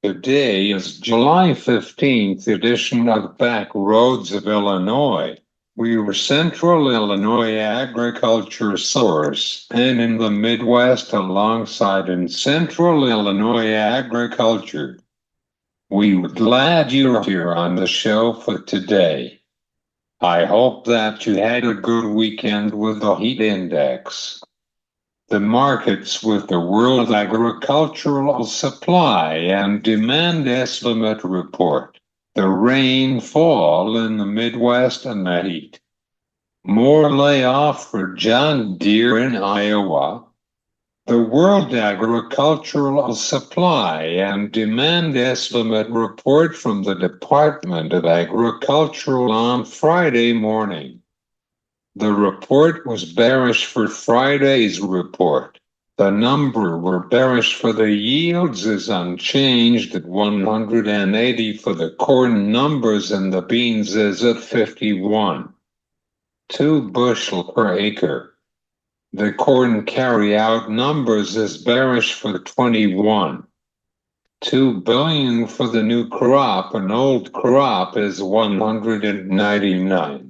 Today is July 15th edition of Back Roads of Illinois. We were Central Illinois agriculture source and in the Midwest alongside in Central Illinois agriculture. We're glad you're here on the show for today. I hope that you had a good weekend with the heat index. The markets with the World Agricultural Supply and Demand Estimate report, the rainfall in the Midwest and the heat. More layoff for John Deere in Iowa. The World Agricultural Supply and Demand Estimate report from the Department of Agriculture on Friday morning. The report was bearish for Friday's report. The number we're bearish for the yields is unchanged at 180 for the corn numbers and the beans is at 51. 2 bushel per acre. The corn carryout numbers is bearish for 21. 2 billion for the new crop and old crop is 199.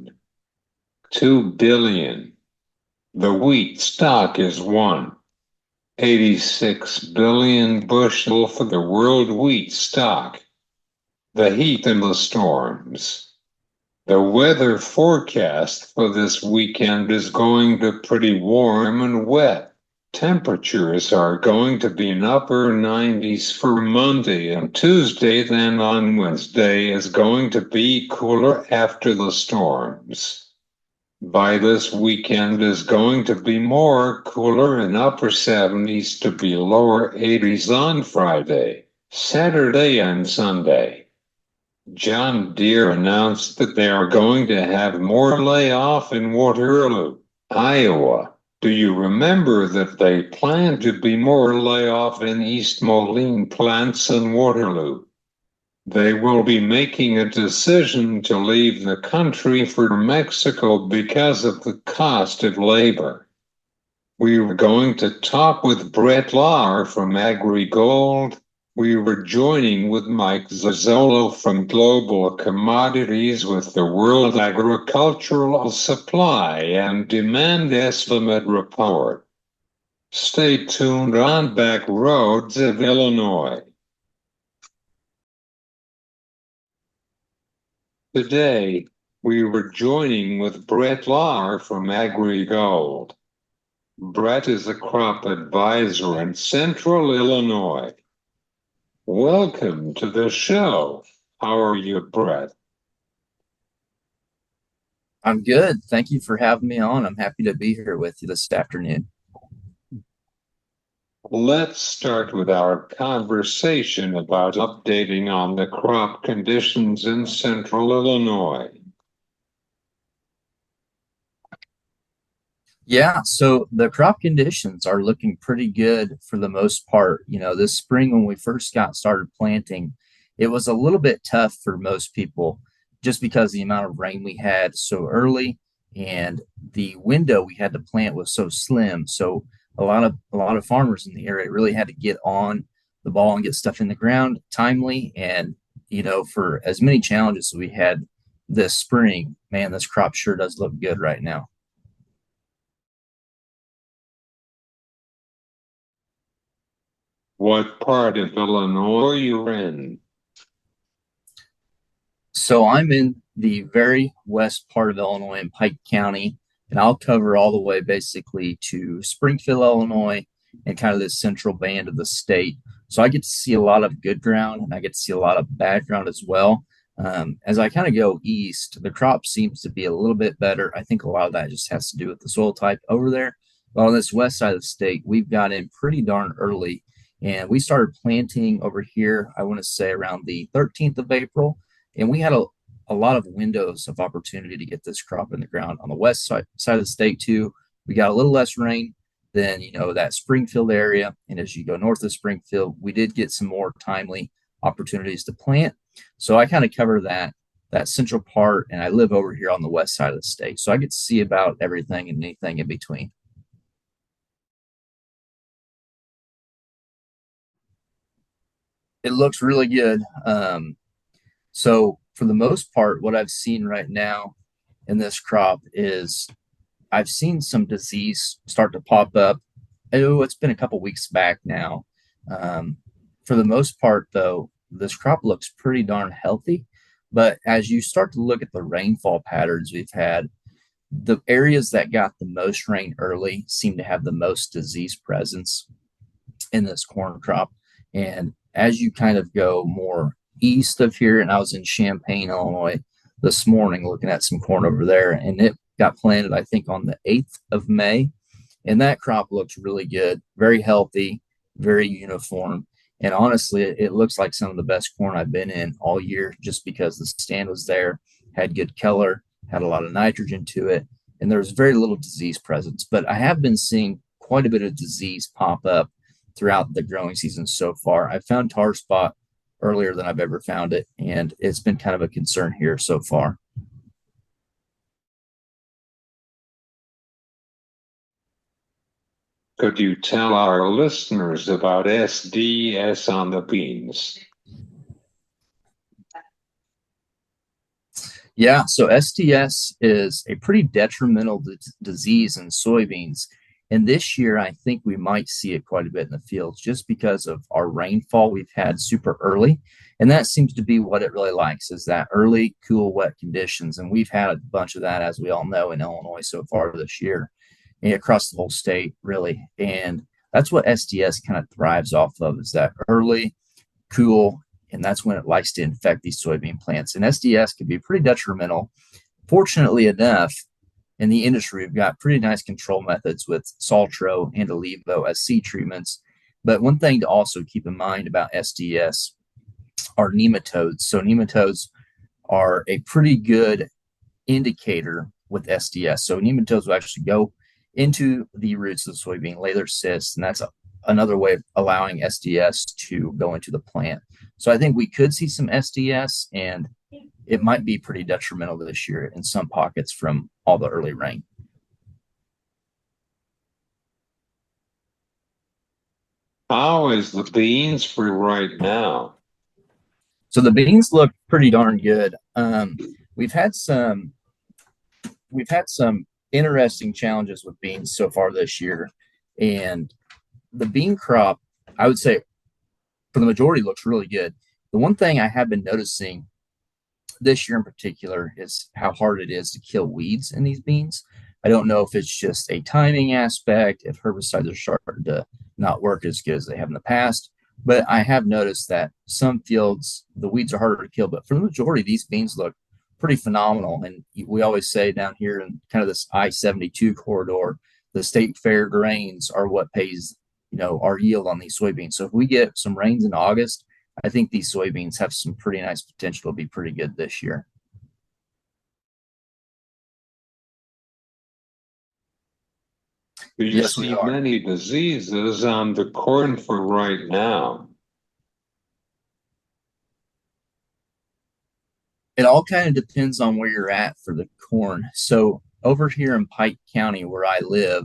2 billion. The wheat stock is 86 billion bushel for the world wheat stock. The heat and the storms. The weather forecast for this weekend is going to pretty warm and wet. Temperatures are going to be in upper 90s for Monday and Tuesday, then on Wednesday is going to be cooler after the storms. By this weekend is going to be more cooler in upper 70s to be lower 80s on Friday, Saturday, and Sunday. John Deere announced that they are going to have more layoff in Waterloo, Iowa. Do you remember that they plan to be more layoff in East Moline plants in Waterloo? They will be making a decision to leave the country for Mexico because of the cost of labor. We were going to talk with Brett Learh from Ariggold. We were joining with Mike Zuzolo from Global Commodities with the World Agricultural Supply and Demand Estimate report. Stay tuned on Back Roads of Illinois. Today, we were joining with Brett Learh from Ariggold. Brett is a crop advisor in Central Illinois. Welcome to the show. How are you, Brett? I'm good. Thank you for having me on. I'm happy to be here with you this afternoon. Let's start with our conversation about updating on the crop conditions in Central Illinois. Yeah, so the crop conditions are looking pretty good for the most part. This spring when we first got started planting, it was a little bit tough for most people just because the amount of rain we had so early and the window we had to plant was so slim. So a lot of farmers in the area really had to get on the ball and get stuff in the ground timely. And for as many challenges we had this spring, man, this crop sure does look good right now. What part of Illinois are you in? So I'm in the very west part of Illinois in Pike County, and I'll cover all the way basically to Springfield, Illinois, and kind of this central band of the state. So I get to see a lot of good ground and I get to see a lot of bad ground as well. As I kind of go east, the crop seems to be a little bit better. I think a lot of that just has to do with the soil type over there. But on this west side of the state, we've got in pretty darn early, and we started planting over here, I want to say around the 13th of April. And we had a lot of windows of opportunity to get this crop in the ground on the west side of the state too. We got a little less rain than that Springfield area, and as you go north of Springfield, we did get some more timely opportunities to plant. So I kind of cover that central part, and I live over here on the west side of the state, so I get to see about everything and anything in between. It looks really good. So for the most part, what I've seen right now in this crop is I've seen some disease start to pop up. Oh, it's been a couple weeks back now. Um, for the most part, though, this crop looks pretty darn healthy. But as you start to look at the rainfall patterns we've had, the areas that got the most rain early seem to have the most disease presence in this corn crop. And as you kind of go more east of here, and I was in Champaign, Illinois this morning looking at some corn over there, and it got planted, I think, on the 8th of May. And that crop looks really good, very healthy, very uniform. And honestly, it looks like some of the best corn I've been in all year just because the stand was there, had good color, had a lot of nitrogen to it, and there was very little disease presence. But I have been seeing quite a bit of disease pop up throughout the growing season so far. I found tar spot earlier than I've ever found it, and it's been kind of a concern here so far. Could you tell our listeners about SDS on the beans? Yeah, so SDS is a pretty detrimental disease in soybeans. And this year, I think we might see it quite a bit in the fields just because of our rainfall we've had super early. And that seems to be what it really likes is that early, cool, wet conditions. And we've had a bunch of that, as we all know, in Illinois so far this year and across the whole state, really. And that's what SDS kind of thrives off of is that early, cool, and that's when it likes to infect these soybean plants. And SDS can be pretty detrimental. Fortunately enough, in the industry, we've got pretty nice control methods with Saltro and Alivo as seed treatments. But one thing to also keep in mind about SDS are nematodes. So nematodes are a pretty good indicator with SDS. So nematodes will actually go into the roots of the soybean, lay their cysts, and that's another way of allowing SDS to go into the plant. So I think we could see some SDS, and it might be pretty detrimental this year in some pockets from all the early rain. How is the beans for right now? So the beans look pretty darn good. We've had some interesting challenges with beans so far this year, and the bean crop, I would say, for the majority, looks really good. The one thing I have been noticing this year in particular is how hard it is to kill weeds in these beans. I don't know if it's just a timing aspect, if herbicides are starting to not work as good as they have in the past, but I have noticed that some fields, the weeds are harder to kill, but for the majority, these beans look pretty phenomenal. And we always say down here in kind of this I-72 corridor, the state fair grains are what pays, our yield on these soybeans. So if we get some rains in August, I think these soybeans have some pretty nice potential to be pretty good this year. Do you Yes, we see are. many diseases on the corn for right now? It all kind of depends on where you're at for the corn. So over here in Pike County, where I live,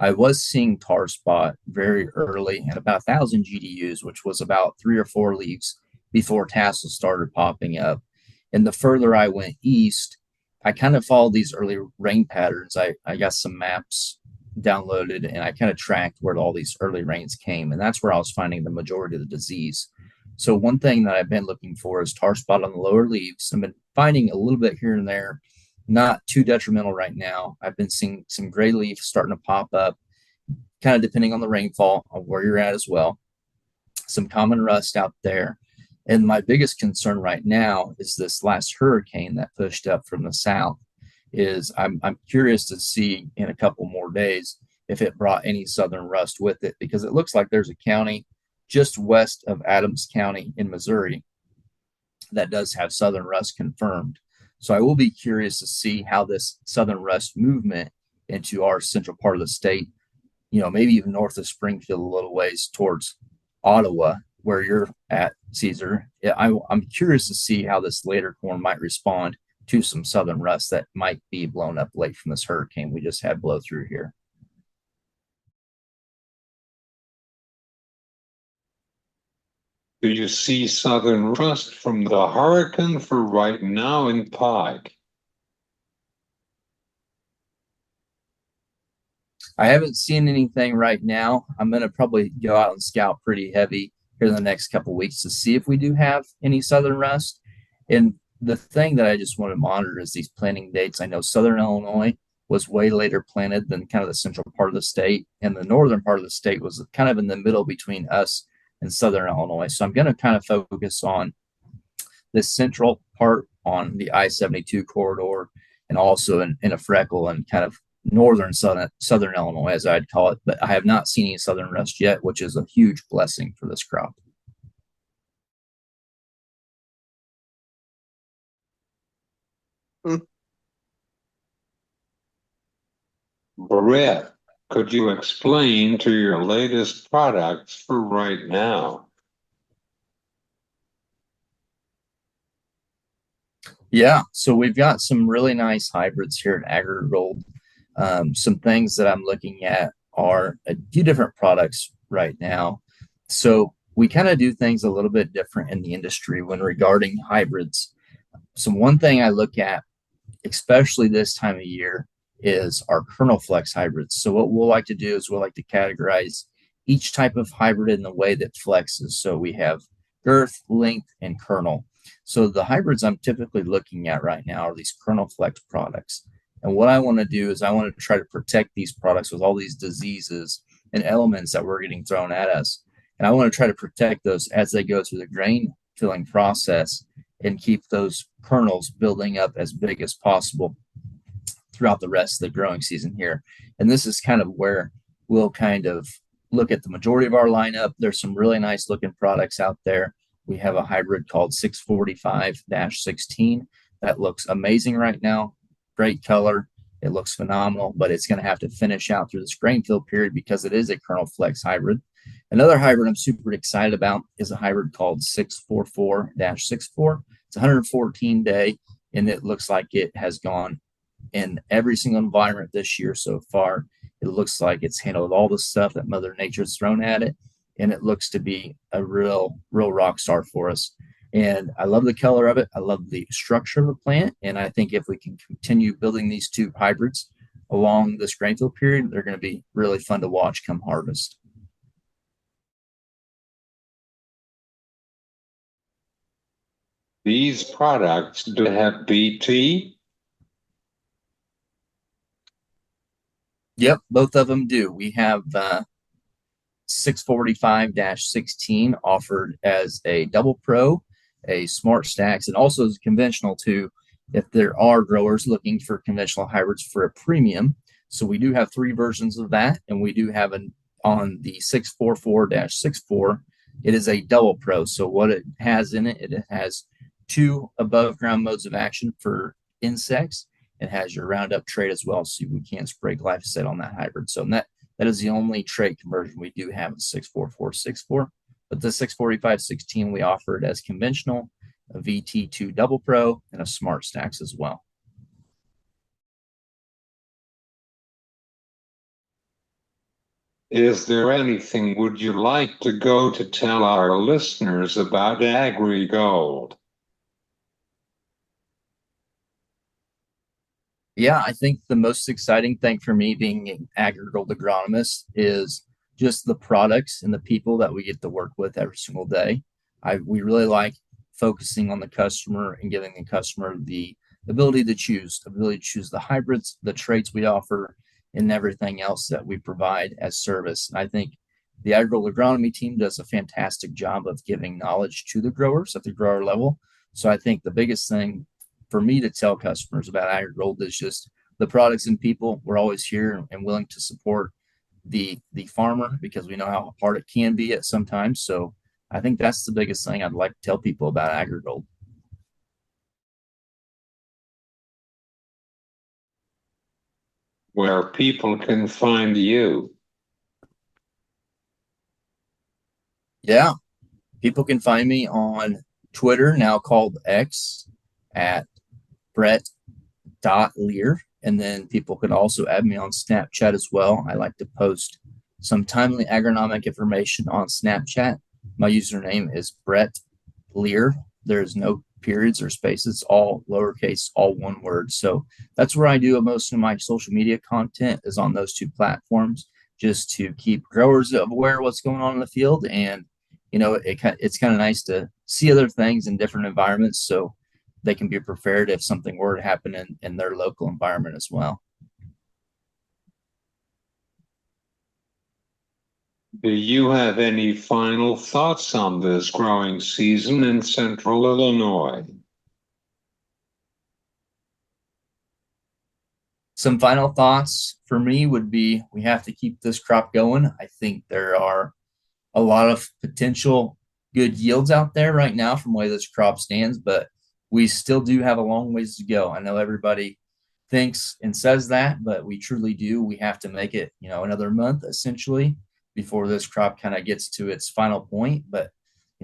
I was seeing tar spot very early at about 1,000 GDUs, which was about 3 or 4 leaves before tassels started popping up. And the further I went east, I kind of followed these early rain patterns. I got some maps downloaded and I kind of tracked where all these early rains came. And that's where I was finding the majority of the disease. So one thing that I've been looking for is tar spot on the lower leaves. I've been finding a little bit here and there, not too detrimental right now. I've been seeing some gray leaf starting to pop up, kind of depending on the rainfall on where you're at as well. Some common rust out there. And my biggest concern right now is this last hurricane that pushed up from the south. Is I'm curious to see in a couple more days if it brought any southern rust with it, because it looks like there's a county just west of Adams County in Missouri that does have southern rust confirmed. So I will be curious to see how this southern rust movement into our central part of the state, maybe even north of Springfield a little ways towards Ottawa, where you're at, Caesar. I'm curious to see how this later corn might respond to some southern rust that might be blown up late from this hurricane we just had blow through here. Do you see southern rust from the hurricane for right now in Pike? I haven't seen anything right now. I'm going to probably go out and scout pretty heavy here in the next couple of weeks to see if we do have any southern rust. And the thing that I just want to monitor is these planting dates. I know southern Illinois was way later planted than kind of the central part of the state, and the northern part of the state was kind of in the middle between us and southern Illinois. So I'm going to kind of focus on this central part on the I-72 corridor and also in a freckle and kind of northern southern Illinois, as I'd call it. But I have not seen any southern rust yet, which is a huge blessing for this crop. Brett, could you explain to your latest products for right now? Yeah, so we've got some really nice hybrids here at Ariggold. Some things that I'm looking at are a few different products right now. So we kind of do things a little bit different in the industry when regarding hybrids. So one thing I look at, especially this time of year, is our kernel flex hybrids. So what we'll like to do is we'll like to categorize each type of hybrid in the way that flexes. So we have girth, length, and kernel. So the hybrids I'm typically looking at right now are these kernel flex products. And what I want to do is I want to try to protect these products with all these diseases and elements that we're getting thrown at us. And I want to try to protect those as they go through the grain filling process and keep those kernels building up as big as possible throughout the rest of the growing season here. And this is kind of where we'll kind of look at the majority of our lineup. There's some really nice looking products out there. We have a hybrid called 645-16 that looks amazing right now. Great color. It looks phenomenal, but it's going to have to finish out through this grain fill period because it is a kernel flex hybrid. Another hybrid I'm super excited about is a hybrid called 644-64. It's 114 day, and it looks like it has gone in every single environment this year so far. It looks like it's handled all the stuff that Mother Nature's thrown at it, and it looks to be a real rock star for us. And I love the color of it. I love the structure of the plant. And I think if we can continue building these two hybrids along this grain fill period, they're going to be really fun to watch come harvest. These products do have BT? Yep, both of them do. We have 645-16 offered as a double pro, a smart stacks, and also as conventional too, if there are growers looking for conventional hybrids for a premium. So we do have three versions of that, and we do have an on the 644-64. It is a double pro. So what it has in it, it has two above ground modes of action for insects. It has your Roundup trait as well, so we can't spray glyphosate on that hybrid. So that is the only trait conversion we do have in 644-64. But the 645-16 we offer it as conventional, a VT2 Double Pro, and a Smart Stacks as well. Is there anything would you like to go to tell our listeners about Ariggold? Yeah, I think the most exciting thing for me being an Ariggold agronomist is just the products and the people that we get to work with every single day. We really like focusing on the customer and giving the customer the ability to choose the hybrids, the traits we offer, and everything else that we provide as service. And I think the Ariggold agronomy team does a fantastic job of giving knowledge to the growers at the grower level. So I think the biggest thing for me to tell customers about Ariggold is just the products and people. We're always here and willing to support the farmer because we know how hard it can be at sometimes. So I think that's the biggest thing I'd like to tell people about Ariggold. Where people can find you. Yeah, people can find me on Twitter, now called X, at Brett.Learh. And then people can also add me on Snapchat as well. I like to post some timely agronomic information on Snapchat. My username is Brett Learh. There's no periods or spaces, all lowercase, all one word. So that's where I do most of my social media content is on those two platforms, just to keep growers aware of what's going on in the field. And, it's kind of nice to see other things in different environments so they can be prepared if something were to happen in their local environment as well. Do you have any final thoughts on this growing season in central Illinois? Some final thoughts for me would be we have to keep this crop going. I think there are a lot of potential good yields out there right now from the way this crop stands, but we still do have a long ways to go. I know everybody thinks and says that, but we truly do. We have to make it, another month essentially before this crop kind of gets to its final point. But,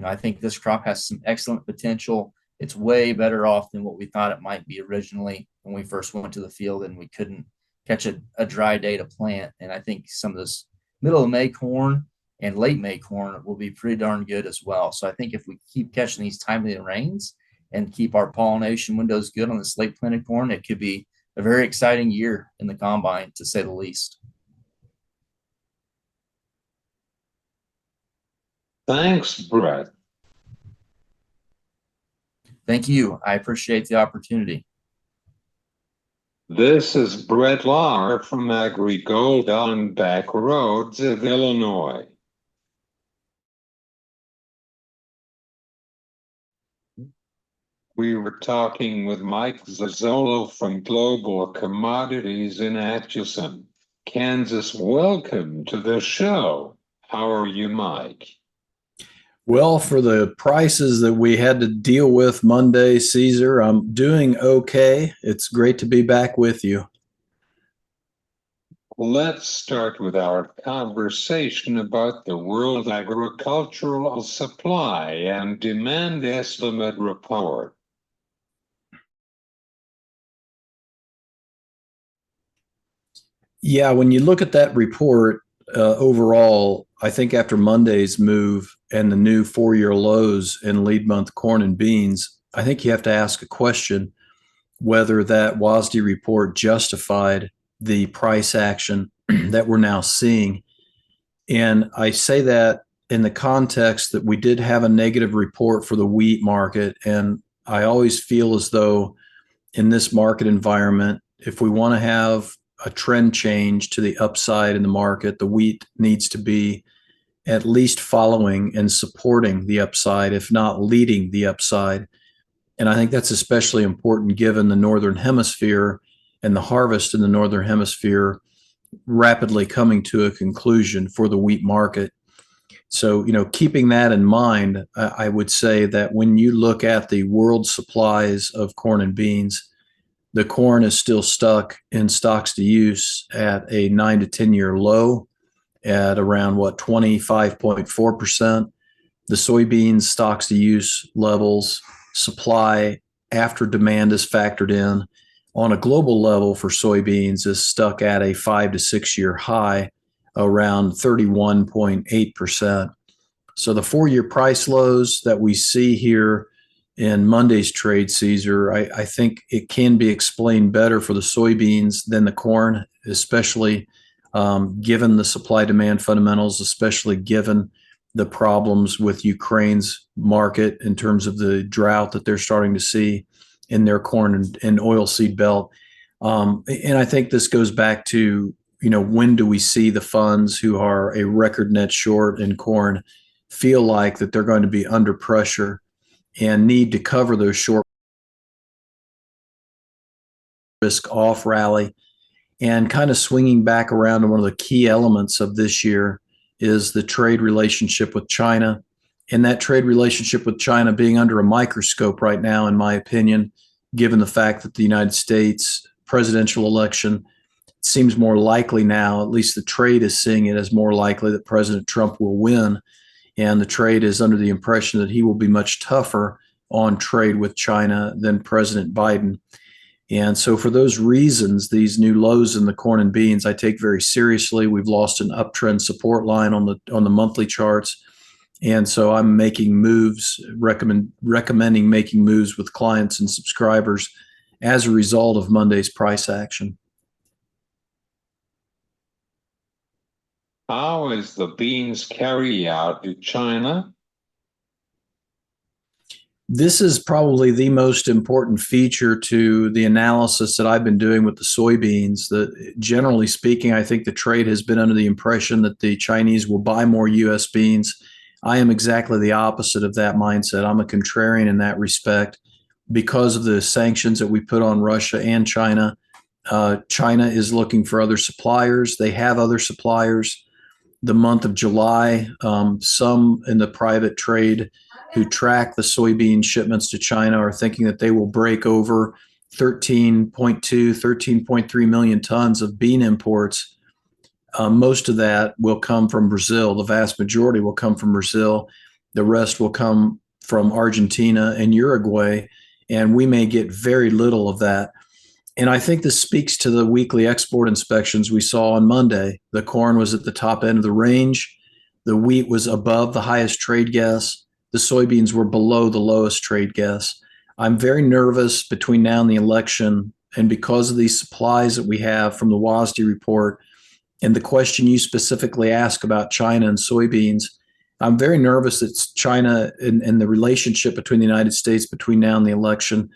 I think this crop has some excellent potential. It's way better off than what we thought it might be originally when we first went to the field and we couldn't catch a dry day to plant. And I think some of this middle of May corn and late May corn will be pretty darn good as well. So I think if we keep catching these timely rains and keep our pollination windows good on this late planted corn, it could be a very exciting year in the combine, to say the least. Thanks, Brett. Thank you. I appreciate the opportunity. This is Brett Learh from Ariggold on Back Roads of Illinois. We were talking with Mike Zuzolo from Global Commodities in Atchison, Kansas. Welcome to the show. How are you, Mike? Well, for the prices that we had to deal with Monday, Caesar, I'm doing okay. It's great to be back with you. Let's start with our conversation about the World Agricultural Supply and Demand Estimate Report. Yeah, when you look at that report, overall, I think after Monday's move and the new 4-year lows in lead month corn and beans, I think you have to ask a question whether that WASDE report justified the price action that we're now seeing. And I say that in the context that we did have a negative report for the wheat market. And I always feel as though in this market environment, if we want to have a trend change to the upside in the market, the wheat needs to be at least following and supporting the upside, if not leading the upside. And I think that's especially important given the Northern Hemisphere and the harvest in the Northern Hemisphere rapidly coming to a conclusion for the wheat market. So, keeping that in mind, I would say that when you look at the world supplies of corn and beans, the corn is still stuck in stocks to use at a 9 to 10 year low at around 25.4%. The soybeans stocks to use levels, supply after demand is factored in on a global level for soybeans is stuck at a 5 to 6 year high around 31.8%. So the 4-year price lows that we see here in Monday's trade, Caesar, I think it can be explained better for the soybeans than the corn, especially given the supply-demand fundamentals, especially given the problems with Ukraine's market in terms of the drought that they're starting to see in their corn and oilseed belt. And I think this goes back to, when do we see the funds who are a record net short in corn feel like that they're going to be under pressure and need to cover those short risk off rally. And kind of swinging back around to one of the key elements of this year is the trade relationship with China. And that trade relationship with China being under a microscope right now, in my opinion, given the fact that the United States presidential election seems more likely now, at least the trade is seeing it as more likely that President Trump will win. And the trade is under the impression that he will be much tougher on trade with China than President Biden. And so for those reasons, these new lows in the corn and beans, I take very seriously. We've lost an uptrend support line on the monthly charts. And so I'm making moves, recommending making moves with clients and subscribers as a result of Monday's price action. How is the beans carry out to China? This is probably the most important feature to the analysis that I've been doing with the soybeans. Generally speaking, I think the trade has been under the impression that the Chinese will buy more U.S. beans. I am exactly the opposite of that mindset. I'm a contrarian in that respect because of the sanctions that we put on Russia and China. China is looking for other suppliers. They have other suppliers. The month of July, some in the private trade who track the soybean shipments to China are thinking that they will break over 13.2, 13.3 million tons of bean imports. Most of that will come from Brazil. The vast majority will come from Brazil. The rest will come from Argentina and Uruguay, and we may get very little of that. And I think this speaks to the weekly export inspections we saw on Monday. The corn was at the top end of the range. The wheat was above the highest trade guess. The soybeans were below the lowest trade guess. I'm very nervous between now and the election. And because of these supplies that we have from the WASDE report and the question you specifically ask about China and soybeans, I'm very nervous that China and the relationship between the United States between now and the election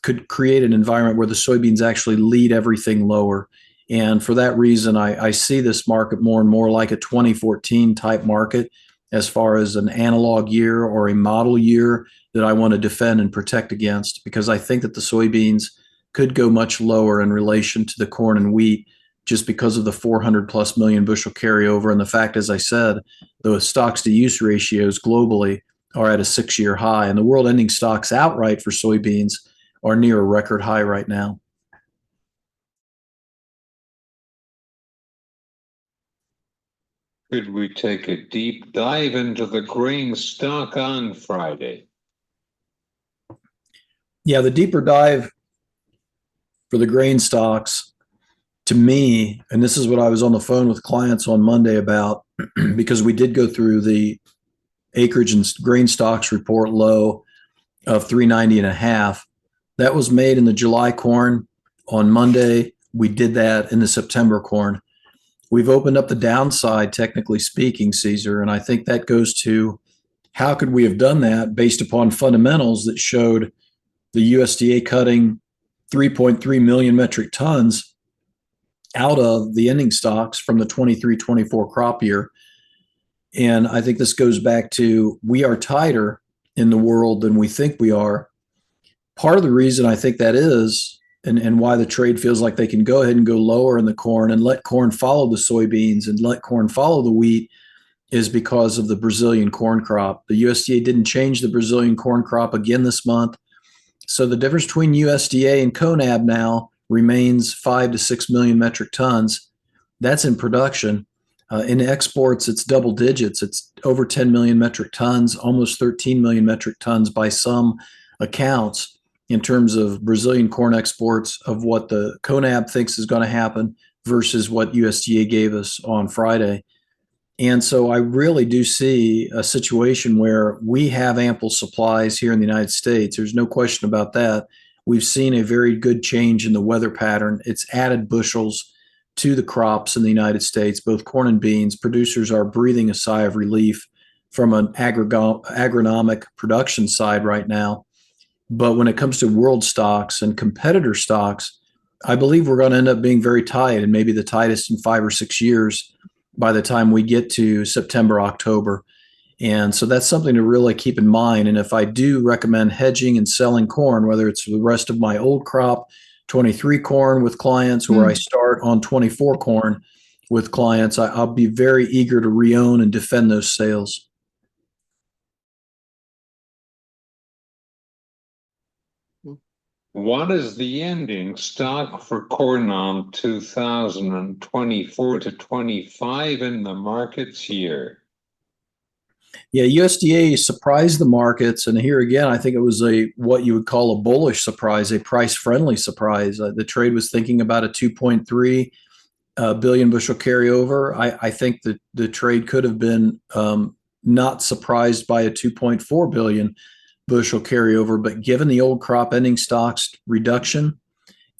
could create an environment where the soybeans actually lead everything lower. And for that reason, I see this market more and more like a 2014 type market as far as an analog year or a model year that I want to defend and protect against, because I think that the soybeans could go much lower in relation to the corn and wheat just because of the 400 plus million bushel carryover and the fact, as I said, the stocks to use ratios globally are at a 6-year high, and the world ending stocks outright for soybeans are near a record high right now. Could we take a deep dive into the grain stock on Friday? Yeah, the deeper dive for the grain stocks, to me, and this is what I was on the phone with clients on Monday about, because we did go through the acreage and grain stocks report low of 390.5. That was made in the July corn. On Monday, we did that in the September corn. We've opened up the downside, technically speaking, Caesar, and I think that goes to how could we have done that based upon fundamentals that showed the USDA cutting 3.3 million metric tons out of the ending stocks from the 23-24 crop year. And I think this goes back to we are tighter in the world than we think we are. Part of the reason I think that is, and why the trade feels like they can go ahead and go lower in the corn and let corn follow the soybeans and let corn follow the wheat, is because of the Brazilian corn crop. The USDA didn't change the Brazilian corn crop again this month. So the difference between USDA and CONAB now remains 5 to 6 million metric tons. That's in production. In exports, it's double digits. It's over 10 million metric tons, almost 13 million metric tons by some accounts in terms of Brazilian corn exports of what the CONAB thinks is going to happen versus what USDA gave us on Friday. And so I really do see a situation where we have ample supplies here in the United States. There's no question about that. We've seen a very good change in the weather pattern. It's added bushels to the crops in the United States, both corn and beans. Producers are breathing a sigh of relief from an agronomic production side right now. But when it comes to world stocks and competitor stocks, I believe we're going to end up being very tight, and maybe the tightest in 5 or 6 years by the time we get to September, October. And so that's something to really keep in mind. And if I do recommend hedging and selling corn, whether it's the rest of my old crop, 23 corn with clients, or I start on 24 corn with clients, I'll be very eager to re-own and defend those sales. What is the ending stock for corn on 2024 to 25 in the markets year? Yeah, USDA surprised the markets, and here again, I think it was what you would call a bullish surprise, a price-friendly surprise. The trade was thinking about a 2.3 billion bushel carryover. I think that the trade could have been not surprised by a 2.4 billion bushel carryover, but given the old crop ending stocks reduction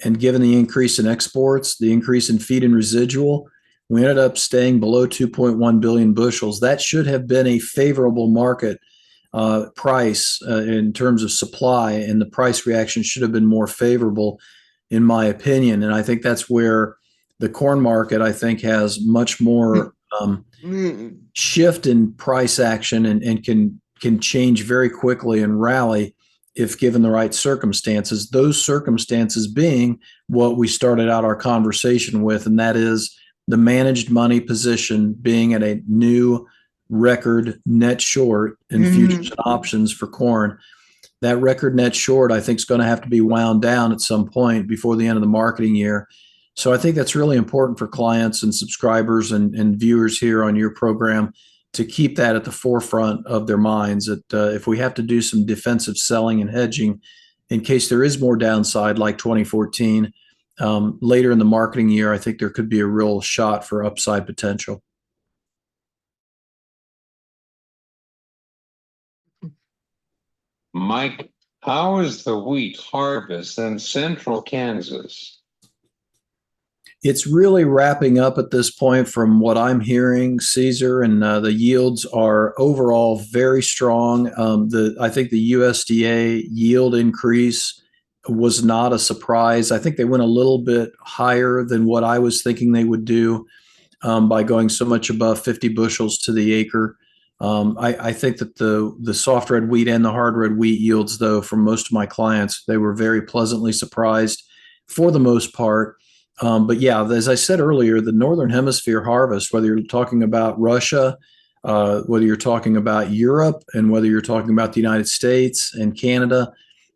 and given the increase in exports, the increase in feed and residual, we ended up staying below 2.1 billion bushels. That should have been a favorable market price in terms of supply, and the price reaction should have been more favorable, in my opinion. And I think that's where the corn market, I think, has much more shift in price action and can change very quickly and rally if given the right circumstances. Those circumstances being what we started out our conversation with, and that is the managed money position being at a new record net short in futures and options for corn. That record net short, I think, is going to have to be wound down at some point before the end of the marketing year. So I think that's really important for clients and subscribers and viewers here on your program to keep that at the forefront of their minds, that if we have to do some defensive selling and hedging in case there is more downside like 2014, later in the marketing year, I think there could be a real shot for upside potential. Mike, how is the wheat harvest in central Kansas? It's really wrapping up at this point from what I'm hearing, Caesar, and the yields are overall very strong. I think the USDA yield increase was not a surprise. I think they went a little bit higher than what I was thinking they would do by going so much above 50 bushels to the acre. I think that the soft red wheat and the hard red wheat yields, though, from most of my clients, they were very pleasantly surprised for the most part. But yeah, as I said earlier, the Northern Hemisphere harvest, whether you're talking about Russia, whether you're talking about Europe, and whether you're talking about the United States and Canada,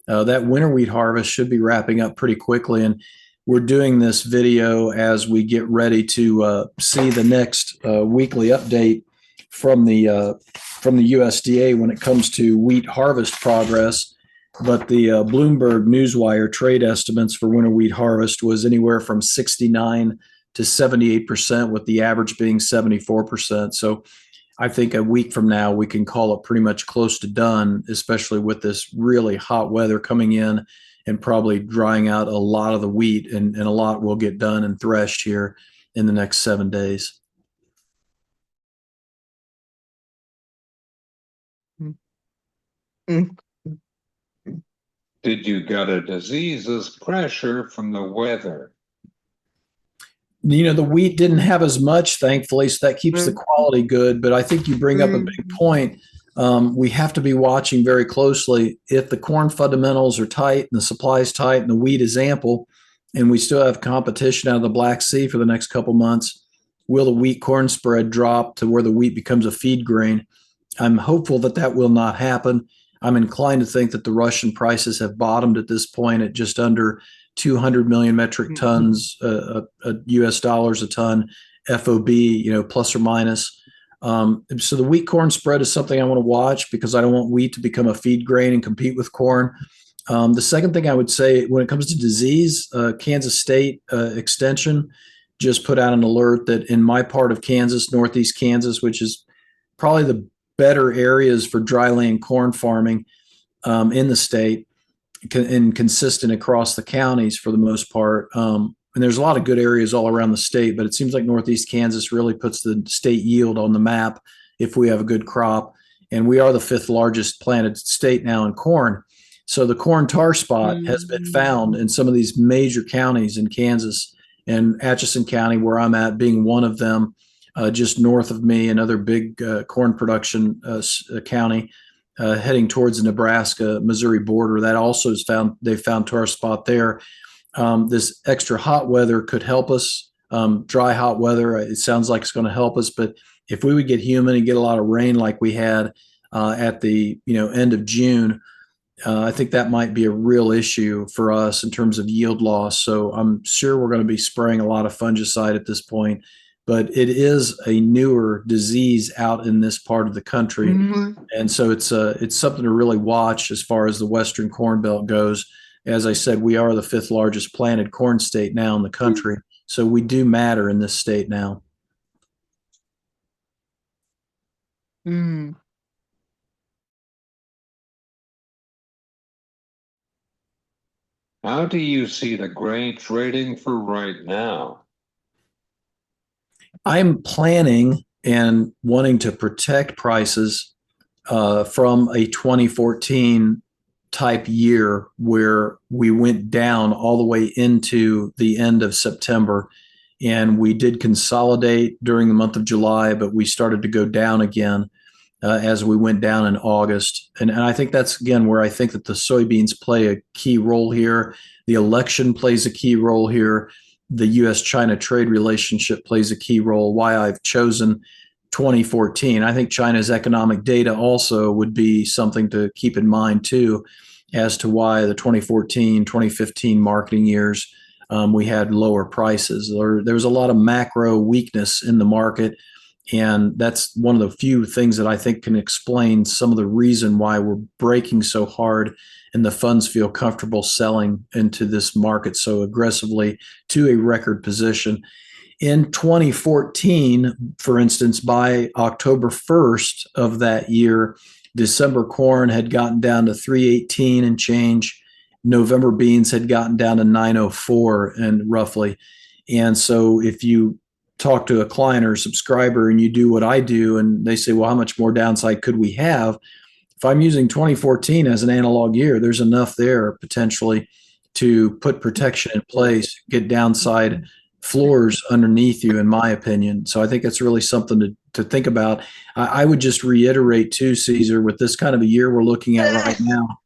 that winter wheat harvest should be wrapping up pretty quickly. And we're doing this video as we get ready to see the next weekly update from the USDA when it comes to wheat harvest progress. But the Bloomberg Newswire trade estimates for winter wheat harvest was anywhere from 69 to 78%, with the average being 74%. So I think a week from now, we can call it pretty much close to done, especially with this really hot weather coming in and probably drying out a lot of the wheat, and a lot will get done and threshed here in the next 7 days. Did you get a diseases pressure from the weather? The wheat didn't have as much, thankfully, so that keeps the quality good. But I think you bring up a big point. We have to be watching very closely. If the corn fundamentals are tight and the supply is tight and the wheat is ample, and we still have competition out of the Black Sea for the next couple months, will the wheat corn spread drop to where the wheat becomes a feed grain? I'm hopeful that that will not happen. I'm inclined to think that the Russian prices have bottomed at this point at just under 200 million metric tons, US dollars a ton, FOB, plus or minus. So the wheat corn spread is something I want to watch because I don't want wheat to become a feed grain and compete with corn. The second thing I would say when it comes to disease, Kansas State Extension just put out an alert that in my part of Kansas, Northeast Kansas, which is probably the better areas for dryland corn farming in the state and consistent across the counties for the most part. And there's a lot of good areas all around the state, but it seems like Northeast Kansas really puts the state yield on the map if we have a good crop. And we are the 5th largest planted state now in corn. So the corn tar spot has been found in some of these major counties in Kansas, and Atchison County, where I'm at, being one of them. Just north of me, another big corn production county heading towards the Nebraska-Missouri border. That also is found. They found tar spot there. This extra hot weather could help us. Dry hot weather, it sounds like it's going to help us. But if we would get humid and get a lot of rain like we had at the end of June, I think that might be a real issue for us in terms of yield loss. So I'm sure we're going to be spraying a lot of fungicide at this point. But it is a newer disease out in this part of the country. And so it's something to really watch as far as the Western Corn Belt goes. As I said, we are the 5th largest planted corn state now in the country. So we do matter in this state now. Mm. How do you see the grain trading for right now? I'm planning and wanting to protect prices from a 2014 type year where we went down all the way into the end of September. And we did consolidate during the month of July, but we started to go down again as we went down in August. And I think that's, again, where I think that the soybeans play a key role here. The election plays a key role here. The U.S.-China trade relationship plays a key role. Why I've chosen 2014. I think China's economic data also would be something to keep in mind too, as to why the 2014, 2015 marketing years we had lower prices. There was a lot of macro weakness in the market, and that's one of the few things that I think can explain some of the reason why we're breaking so hard and the funds feel comfortable selling into this market so aggressively to a record position. In 2014, for instance, by October 1st of that year, December corn had gotten down to 318 and change. November beans had gotten down to 904 and roughly. And so if you talk to a client or a subscriber and you do what I do and they say, well, how much more downside could we have? If I'm using 2014 as an analog year, there's enough there potentially to put protection in place, get downside floors underneath you, in my opinion. So I think it's really something to think about. I would just reiterate too, Caesar, with this kind of a year we're looking at right now,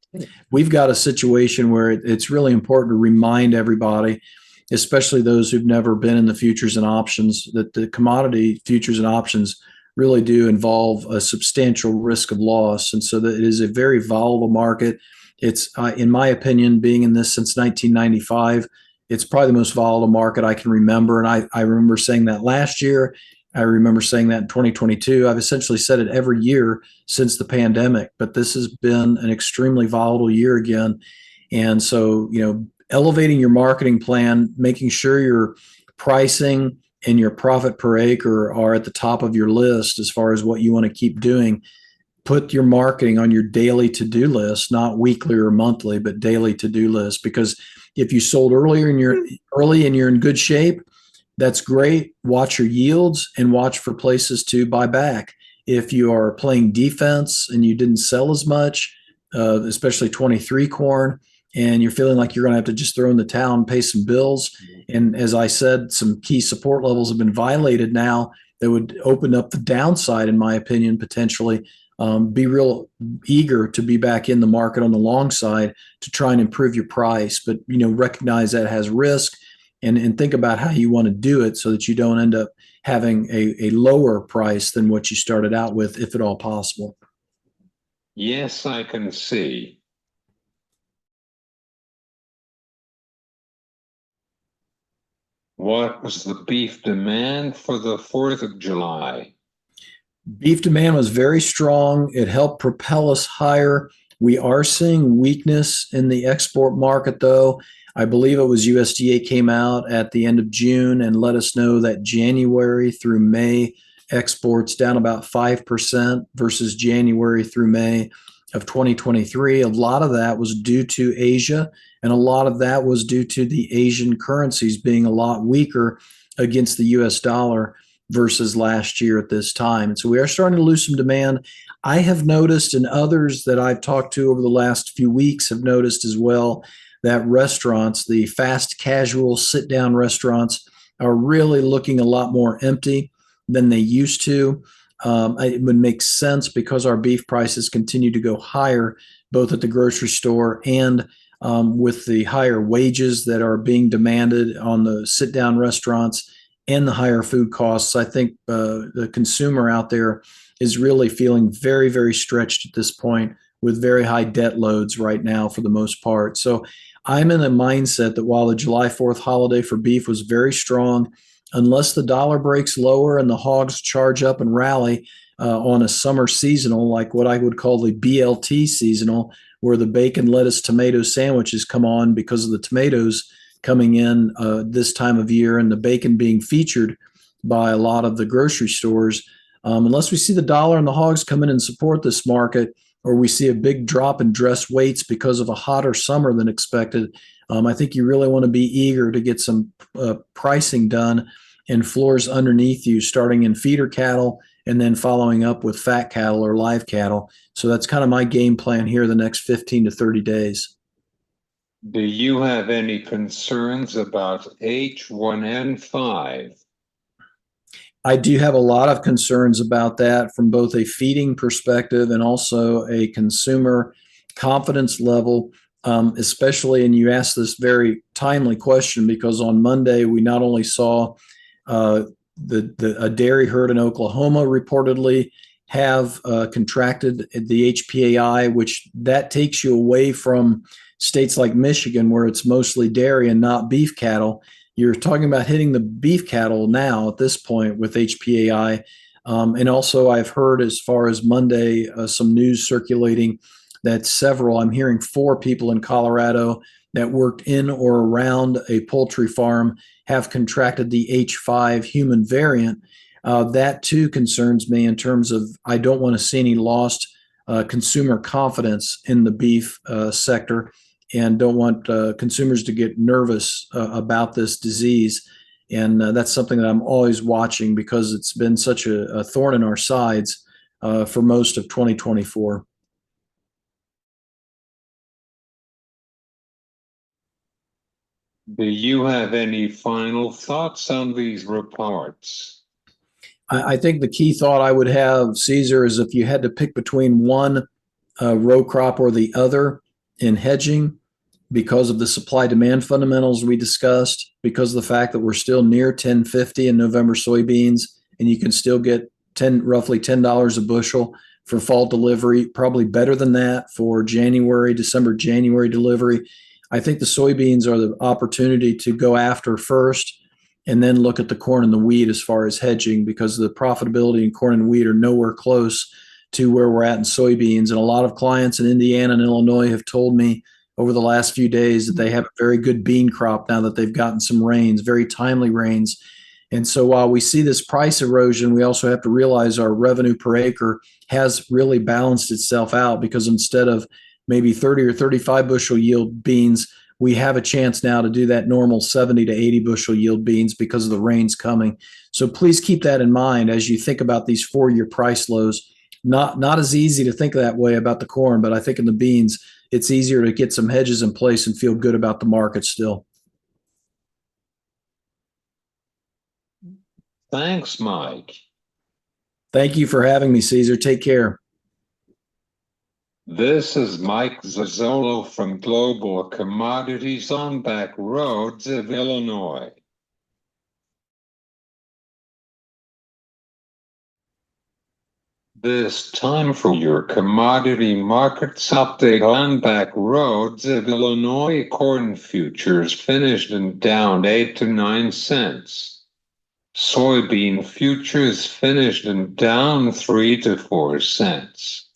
we've got a situation where it's really important to remind everybody, especially those who've never been in the futures and options, that the commodity futures and options really do involve a substantial risk of loss. And so that it is a very volatile market. It's, in my opinion, being in this since 1995, it's probably the most volatile market I can remember. And I remember saying that last year. I remember saying that in 2022. I've essentially said it every year since the pandemic, but this has been an extremely volatile year again. And so, elevating your marketing plan, making sure your pricing and your profit per acre are at the top of your list as far as what you want to keep doing. Put your marketing on your daily to-do list, not weekly or monthly, but daily to-do list. Because if you sold early and you're in good shape, that's great. Watch your yields and watch for places to buy back. If you are playing defense and you didn't sell as much, especially 23 corn, and you're feeling like you're going to have to just throw in the towel and pay some bills. And as I said, some key support levels have been violated now that would open up the downside, in my opinion, potentially. Be real eager to be back in the market on the long side to try and improve your price, but recognize that has risk and think about how you want to do it so that you don't end up having a lower price than what you started out with, if at all possible. Yes, I can see. What was the beef demand for the 4th of July? Beef demand was very strong. It helped propel us higher. We are seeing weakness in the export market, though. I believe it was USDA came out at the end of June and let us know that January through May exports down about 5% versus January through May of 2023. A lot of that was due to Asia, and a lot of that was due to the Asian currencies being a lot weaker against the US dollar versus last year at this time. And so we are starting to lose some demand. I have noticed, and others that I've talked to over the last few weeks have noticed as well, that restaurants, the fast casual sit down restaurants, are really looking a lot more empty than they used to. It would make sense because our beef prices continue to go higher, both at the grocery store and with the higher wages that are being demanded on the sit down restaurants and the higher food costs. I think the consumer out there is really feeling very, very stretched at this point with very high debt loads right now for the most part. So I'm in a mindset that while the July 4th holiday for beef was very strong, unless the dollar breaks lower and the hogs charge up and rally on a summer seasonal, like what I would call the BLT seasonal, where the bacon, lettuce, tomato sandwiches come on because of the tomatoes coming in this time of year and the bacon being featured by a lot of the grocery stores, Unless we see the dollar and the hogs come in and support this market, or we see a big drop in dress weights because of a hotter summer than expected, I think you really want to be eager to get some pricing done in floors underneath you, starting in feeder cattle and then following up with fat cattle or live cattle. So that's kind of my game plan here the next 15 to 30 days. Do you have any concerns about H1N5? I do have a lot of concerns about that from both a feeding perspective and also a consumer confidence level, especially, and you asked this very timely question because on Monday we not only saw a dairy herd in Oklahoma reportedly have contracted the HPAI, which that takes you away from states like Michigan where it's mostly dairy and not beef cattle. You're talking about hitting the beef cattle now at this point with HPAI. And also I've heard as far as Monday, some news circulating that I'm hearing 4 people in Colorado that worked in or around a poultry farm have contracted the H5 human variant. That too concerns me in terms of I don't want to see any lost consumer confidence in the beef sector, and don't want consumers to get nervous about this disease. And that's something that I'm always watching because it's been such a thorn in our sides for most of 2024. Do you have any final thoughts on these reports? I think the key thought I would have, Caesar, is if you had to pick between one row crop or the other in hedging, because of the supply demand fundamentals we discussed, because of the fact that we're still near 10.50 in November soybeans, and you can still get roughly $10 a bushel for fall delivery, probably better than that for December, January delivery. I think the soybeans are the opportunity to go after first, and then look at the corn and the wheat as far as hedging, because the profitability in corn and wheat are nowhere close to where we're at in soybeans. And a lot of clients in Indiana and Illinois have told me over the last few days that they have a very good bean crop now that they've gotten some rains, very timely rains. And so while we see this price erosion, we also have to realize our revenue per acre has really balanced itself out, because instead of maybe 30 or 35 bushel yield beans, we have a chance now to do that normal 70 to 80 bushel yield beans because of the rains coming. So please keep that in mind as you think about these 4-year price lows. Not as easy to think that way about the corn, but I think in the beans, it's easier to get some hedges in place and feel good about the market still. Thanks, Mike. Thank you for having me, Caesar. Take care. This is Mike Zuzolo from Global Commodities on back roads of Illinois. This time for your commodity markets update on back roads of Illinois. Corn futures finished and down 8 to 9 cents. Soybean futures finished and down 3 to 4 cents.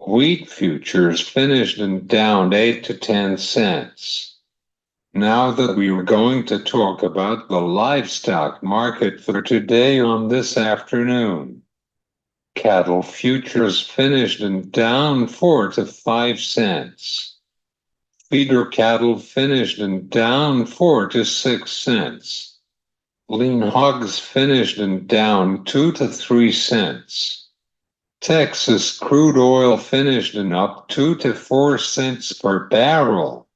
Wheat futures finished and down 8 to 10 cents. Now that we are going to talk about the livestock market for today on this afternoon. Cattle futures finished and down 4 to 5 cents. Feeder cattle finished and down 4 to 6 cents. Lean hogs finished and down 2 to 3 cents. Texas crude oil finished and up 2 to 4 cents per barrel.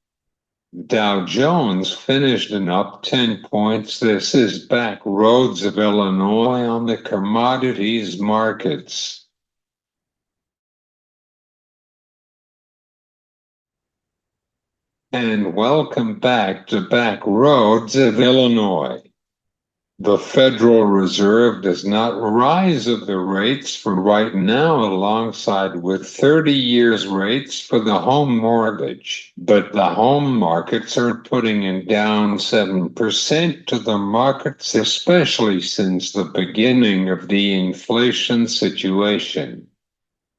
Dow Jones finished and up 10 points. This is back roads of Illinois on the commodities markets. And welcome back to back roads of Illinois. The Federal Reserve does not rise of the rates for right now alongside with 30 years rates for the home mortgage, but the home markets are putting in down 7% to the markets, especially since the beginning of the inflation situation.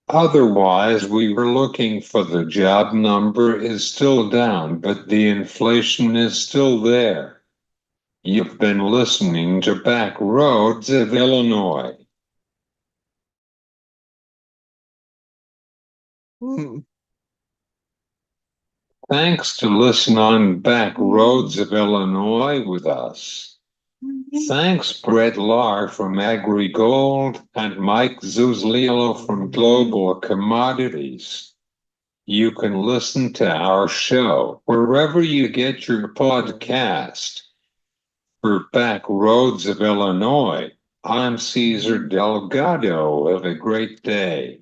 Otherwise, we were looking for the job number is still down, but the inflation is still there. You've been listening to Back Roads of Illinois. Thanks to listen on Back Roads of Illinois with us. Thanks, Brett Learh from Ariggold and Mike Zuzolo from Global Commodities. You can listen to our show wherever you get your podcast. For Back Roads of Illinois, I'm Cesar Delgado. Have a great day.